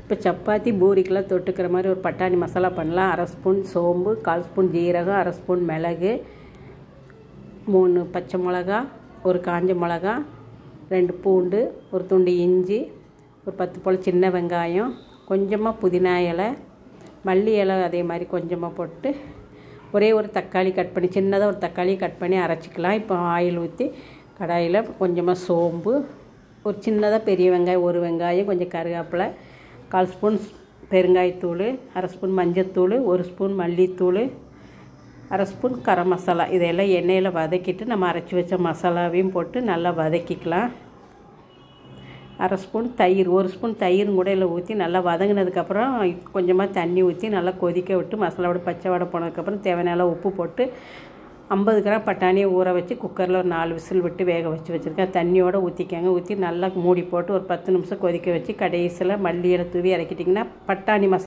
இப்போ சப்பாத்தி பூரிக்கெலாம் தொட்டுக்கிற மாதிரி ஒரு பட்டாணி மசாலா பண்ணலாம். 1/2 ஸ்பூன் சோம்பு, 1/4 ஸ்பூன் ஜீரகம், 1/2 ஸ்பூன் மிளகு, 3 பச்சை மிளகா, ஒரு காஞ்ச மிளகா, 2 பூண்டு, ஒரு துண்டு இஞ்சி, ஒரு 10 போல் சின்ன வெங்காயம், கொஞ்சமாக புதினா இலை, மல்லி இலை அதே மாதிரி கொஞ்சமாக போட்டு ஒரே ஒரு தக்காளி கட் பண்ணி சின்னதாக ஒரு தக்காளி கட் பண்ணி அரைச்சிக்கலாம். இப்போ ஆயில் ஊற்றி கடாயில் கொஞ்சமாக சோம்பு, ஒரு சின்னதாக பெரிய வெங்காயம், ஒரு வெங்காயம், கொஞ்சம் கருவேப்பிலை, 1/4 ஸ்பூன் பெருங்காயத்தூள், 1/2 ஸ்பூன் மஞ்சத்தூள், 1 ஸ்பூன் மல்லித்தூள், 1/2 ஸ்பூன் கரம் மசாலா இதையெல்லாம் எண்ணெயில் வதக்கிட்டு நம்ம அரைச்சி வச்ச மசாலாவையும் போட்டு நல்லா வதக்கிக்கலாம். 1/2 ஸ்பூன் தயிர், 1 ஸ்பூன் தயிரும் கூட இதில் ஊற்றி நல்லா வதங்கினதுக்கப்புறம் கொஞ்சமாக தண்ணி ஊற்றி நல்லா கொதிக்க விட்டு மசாலாவோட பச்சை வடை போனதுக்கப்புறம் தேவையான உப்பு போட்டு 50 கிராம் பட்டாணியை ஊற வச்சு குக்கரில் ஒரு 4 விசில் விட்டு வேக வச்சுருக்கேன். தண்ணியோடு ஊற்றிக்கங்க. ஊற்றி நல்லா மூடி போட்டு ஒரு 10 நிமிஷம் கொதிக்க வச்சு கடைசியில் மல்லி இலை தூவி இறக்கிட்டிங்கன்னா பட்டாணி மசாலா